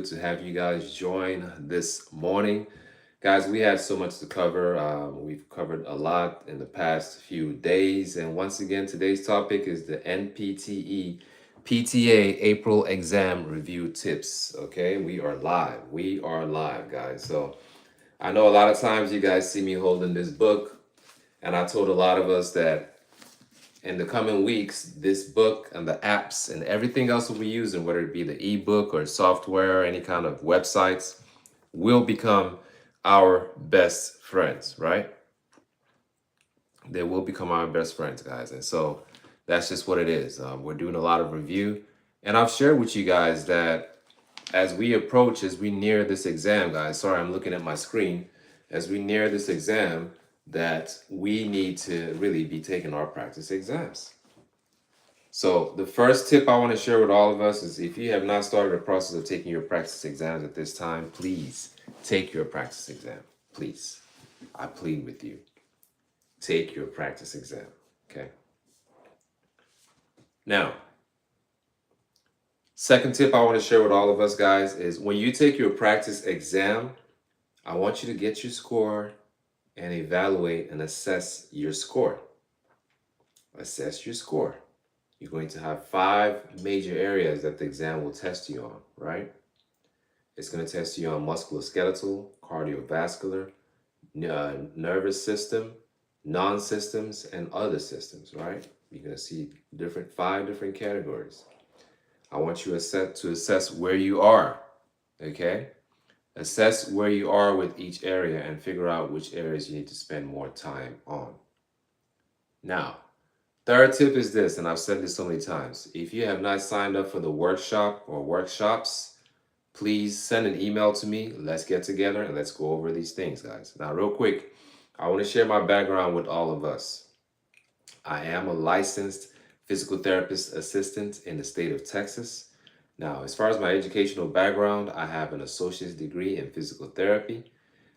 to have you guys join this morning. Guys, we have so much to cover. We've covered a lot in the past few days. And once again, today's topic is the NPTE PTA April exam review tips. Okay, we are live. We are live, guys. So I know a lot of times you guys see me holding this book, and I told a lot of us that in the coming weeks, this book and the apps and everything else we'll be using, whether it be the ebook or software or any kind of websites, will become our best friends, right? They will become our best friends, guys. And so that's just what it is. We're doing a lot of review. And I've shared with you guys that as we near this exam, guys, sorry, I'm looking at my screen. As we near this exam, that we need to really be taking our practice exams. So the first tip I want to share with all of us is if you have not started the process of taking your practice exams at this time, please take your practice exam. Please. I plead with you. Take your practice exam. Okay. Now, second tip I want to share with all of us, guys, is when you take your practice exam, I want you to get your score and evaluate and assess your score. Assess your score. You're going to have 5 major areas that the exam will test you on, right? It's going to test you on musculoskeletal, cardiovascular, nervous system, non-systems, and other systems, right? You're going to see 5 different categories. I want you to assess where you are, okay? Assess where you are with each area and figure out which areas you need to spend more time on. Now, third tip is this, and I've said this so many times. If you have not signed up for the workshop or workshops, please send an email to me. Let's get together and let's go over these things, guys. Now, real quick, I want to share my background with all of us. I am a licensed physical therapist assistant in the state of Texas. Now, as far as my educational background, I have an associate's degree in physical therapy.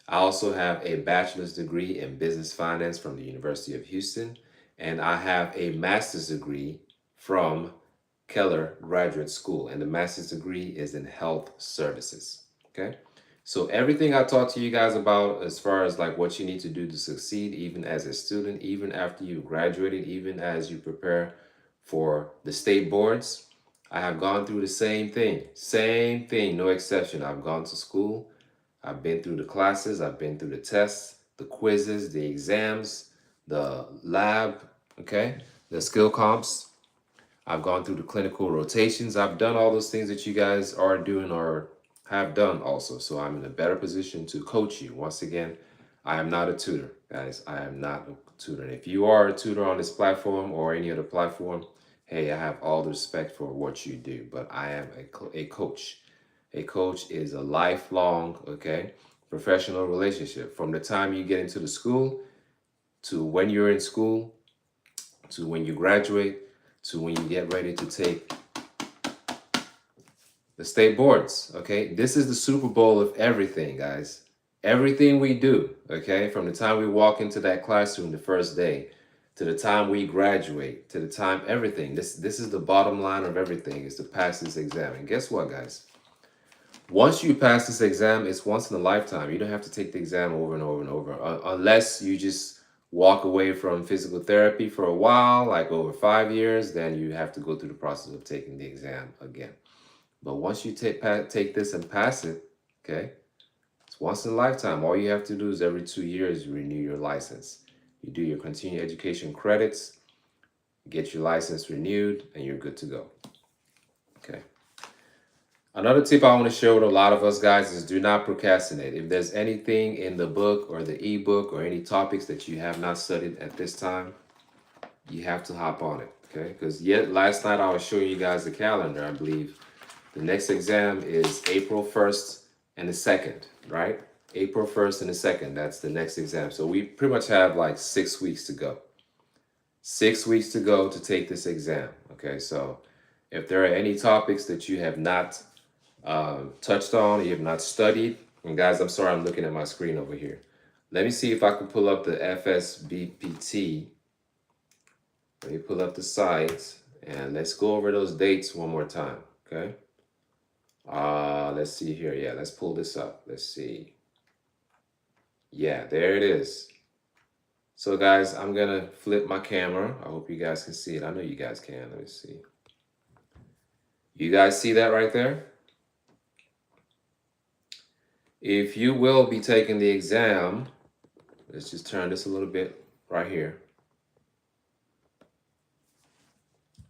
I also have a bachelor's degree in business finance from the University of Houston, and I have a master's degree from Keller Graduate School, and the master's degree is in health services. Okay. So everything I talked to you guys about as far as like what you need to do to succeed, even as a student, even after you graduated, even as you prepare for the state boards, I have gone through the same thing, no exception. I've gone to school, I've been through the classes, I've been through the tests, the quizzes, the exams, the lab, okay, the skill comps. I've gone through the clinical rotations. I've done all those things that you guys are doing or have done also. So I'm in a better position to coach you. Once again, I am not a tutor, guys. I am not a tutor. And if you are a tutor on this platform or any other platform, hey, I have all the respect for what you do, but I am a coach. A coach is a lifelong, okay, professional relationship. From the time you get into the school to when you're in school to when you graduate to when you get ready to take the state boards. Okay, this is the Super Bowl of everything, guys. Everything we do, okay, from the time we walk into that classroom the first day to the time we graduate to the time everything. This is the bottom line of everything, is to pass this exam. And guess what, guys? Once you pass this exam, it's once in a lifetime. You don't have to take the exam over and over and over, unless you just walk away from physical therapy for a while, like over 5 years. Then you have to go through the process of taking the exam again. But once you take this and pass it, okay, it's once in a lifetime. All you have to do is every 2 years you renew your license. You do your continuing education credits, get your license renewed, and you're good to go. Okay. Another tip I want to share with a lot of us, guys, is do not procrastinate. If there's anything in the book or the ebook or any topics that you have not studied at this time, you have to hop on it, okay? Because yet last night I was showing you guys the calendar. I believe the next exam is April 1st and the 2nd, right? April 1st and the 2nd, that's the next exam. So we pretty much have like 6 weeks to go. 6 weeks to go to take this exam, okay? So if there are any topics that you have not touched on, you have not studied, and guys, I'm sorry, I'm looking at my screen over here. Let me see if I can pull up the FSBPT. Let me pull up the site and let's go over those dates one more time, okay? Let's see here. Yeah, let's pull this up. Let's see. Yeah, there it is. So guys, I'm gonna flip my camera. I hope you guys can see it. I know you guys can. Let me see. You guys see that right there? If you will be taking the exam, let's just turn this a little bit right here.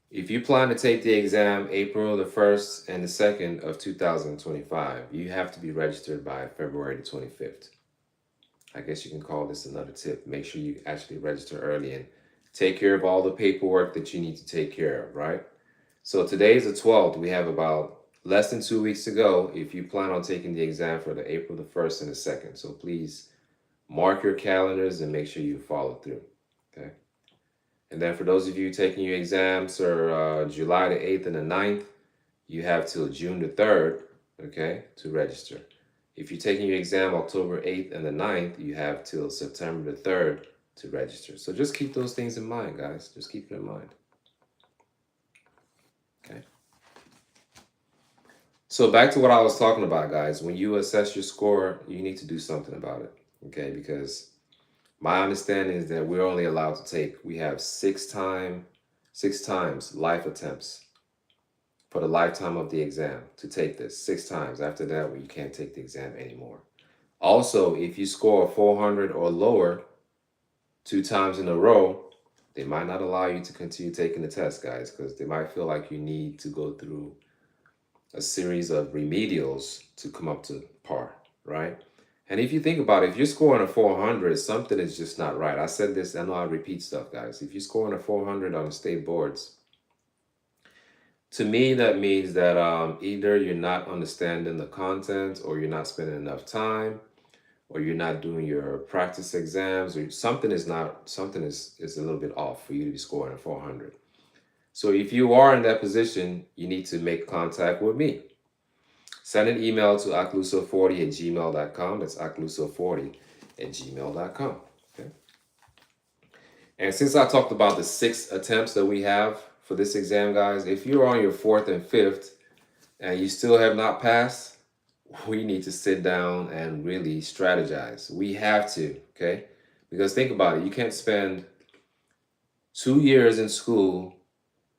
If you plan to take the exam April the 1st and the 2nd of 2025, you have to be registered by February the 25th. I guess you can call this another tip. Make sure you actually register early and take care of all the paperwork that you need to take care of, right? So today is the 12th. We have about less than 2 weeks to go if you plan on taking the exam for the April the 1st and the 2nd. So please mark your calendars and make sure you follow through, okay? And then for those of you taking your exams for July the 8th and the 9th, you have till June the 3rd, okay, to register. If you're taking your exam October 8th and the 9th, you have till September the 3rd to register. So just keep those things in mind, guys. Just keep it in mind. Okay. So back to what I was talking about, guys. When you assess your score, you need to do something about it, okay? Because my understanding is that we're only allowed to take, we have six times life attempts for the lifetime of the exam to take this 6 times. After that, you can't take the exam anymore. Also, if you score 400 or lower 2 times in a row, they might not allow you to continue taking the test, guys, because they might feel like you need to go through a series of remedials to come up to par, right? And if you think about it, if you're scoring a 400, something is just not right. I said this, I know I repeat stuff, guys. If you're scoring a 400 on the state boards, to me, that means that either you're not understanding the content, or you're not spending enough time, or you're not doing your practice exams, or something is a little bit off for you to be scoring a 400. So if you are in that position, you need to make contact with me. Send an email to acluso40@gmail.com. That's acluso40@gmail.com. Okay. And since I talked about the 6 attempts that we have for this exam, guys, if you're on your 4th and 5th and you still have not passed, we need to sit down and really strategize. We have to, okay? Because think about it. You can't spend 2 years in school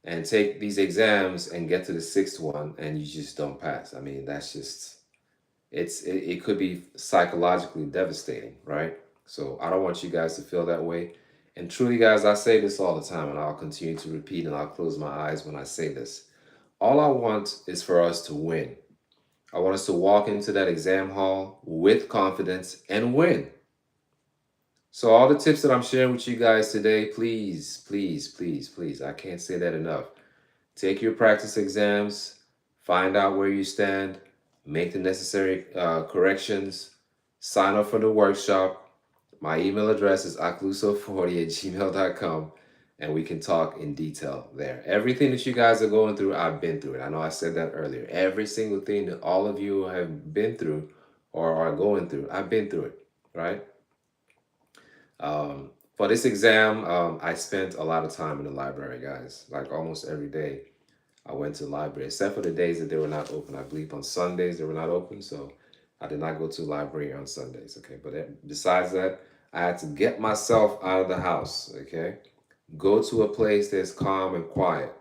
and take these exams and get to the 6th one and you just don't pass. I mean, that's just, it could be psychologically devastating, right? So I don't want you guys to feel that way. And truly, guys, I say this all the time, and I'll continue to repeat, and I'll close my eyes when I say this. All I want is for us to win. I want us to walk into that exam hall with confidence and win. So all the tips that I'm sharing with you guys today, please, please, please, please, I can't say that enough. Take your practice exams, find out where you stand, make the necessary corrections, sign up for the workshop. My email address is acluso40@gmail.com, and we can talk in detail there. Everything that you guys are going through, I've been through it. I know I said that earlier. Every single thing that all of you have been through or are going through, I've been through it, right? For this exam, I spent a lot of time in the library, guys. Like almost every day, I went to the library, except for the days that they were not open. I believe on Sundays they were not open, so I did not go to the library on Sundays, okay? But besides that, I had to get myself out of the house, okay? Go to a place that's calm and quiet.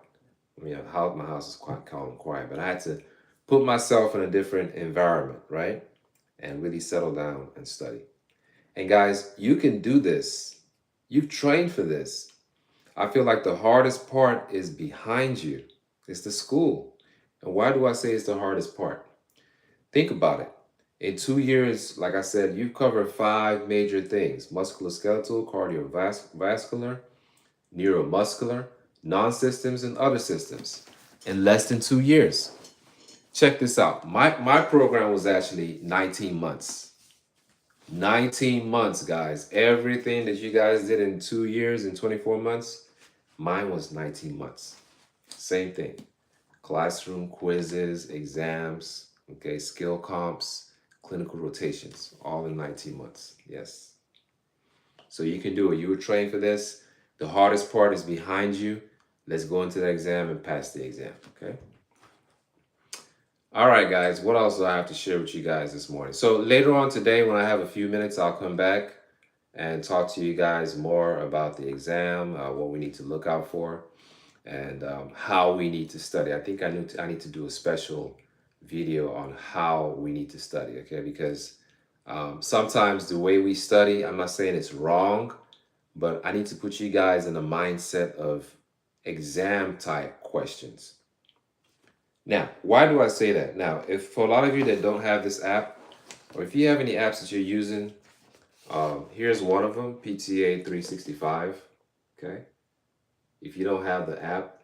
I mean, my house is quite calm and quiet, but I had to put myself in a different environment, right? And really settle down and study. And guys, you can do this. You've trained for this. I feel like the hardest part is behind you. It's the school. And why do I say it's the hardest part? Think about it. In 2 years, like I said, you've covered 5 major things: musculoskeletal, cardiovascular, neuromuscular, non-systems, and other systems in less than 2 years. Check this out. My program was actually 19 months. 19 months, guys. Everything that you guys did in 2 years and 24 months, mine was 19 months. Same thing. Classroom quizzes, exams, okay, skill comps, clinical rotations, all in 19 months. Yes. So you can do it. You were trained for this. The hardest part is behind you. Let's go into the exam and pass the exam, okay? All right, guys, what else do I have to share with you guys this morning? So later on today, when I have a few minutes, I'll come back and talk to you guys more about the exam, what we need to look out for, and how we need to study. I think I need to do a special video on how we need to study, okay? Because sometimes the way we study, I'm not saying it's wrong, but I need to put you guys in a mindset of exam type questions. Now, why do I say that? Now, if for a lot of you that don't have this app, or if you have any apps that you're using, here's one of them, PTA 365. Okay. If you don't have the app,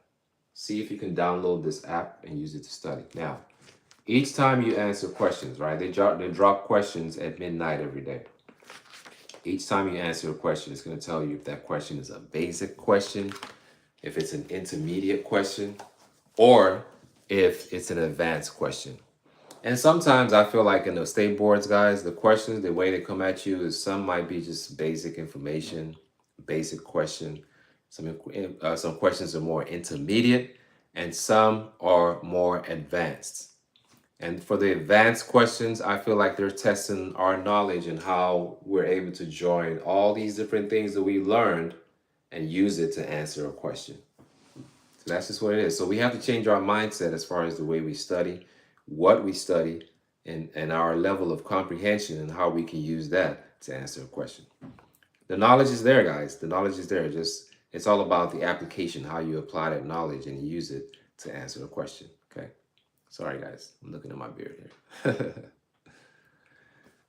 see if you can download this app and use it to study. Now, each time you answer questions, right? They drop questions at midnight every day. Each time you answer a question, it's going to tell you if that question is a basic question, if it's an intermediate question, or if it's an advanced question. And sometimes I feel like in the state boards, guys, the questions, the way they come at you is some might be just basic information, basic question. Some questions are more intermediate and some are more advanced. And for the advanced questions, I feel like they're testing our knowledge and how we're able to join all these different things that we learned and use it to answer a question. So that's just what it is. So we have to change our mindset as far as the way we study, what we study, and our level of comprehension and how we can use that to answer a question. The knowledge is there, guys. The knowledge is there. Just it's all about the application, how you apply that knowledge and use it to answer a question. Okay. Sorry, guys. I'm looking at my beard here.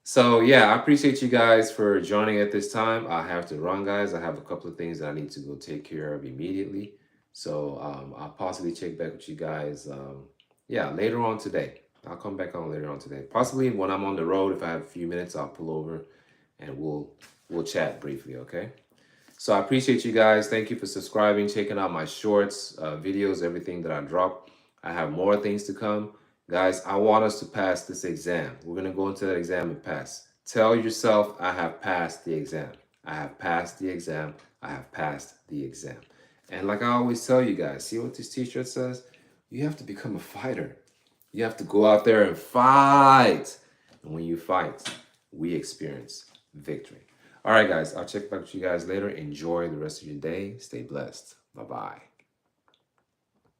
So yeah, I appreciate you guys for joining at this time. I have to run, guys. I have a couple of things that I need to go take care of immediately. So I'll possibly check back with you guys. Yeah, later on today. I'll come back on later on today. Possibly when I'm on the road, if I have a few minutes, I'll pull over and we'll chat briefly. Okay. So I appreciate you guys. Thank you for subscribing, checking out my shorts, videos, everything that I drop. I have more things to come. Guys, I want us to pass this exam. We're going to go into that exam and pass. Tell yourself, I have passed the exam. I have passed the exam. I have passed the exam. And like I always tell you guys, see what this t-shirt says? You have to become a fighter. You have to go out there and fight. And when you fight, we experience victory. All right, guys, I'll check back with you guys later. Enjoy the rest of your day. Stay blessed. Bye-bye.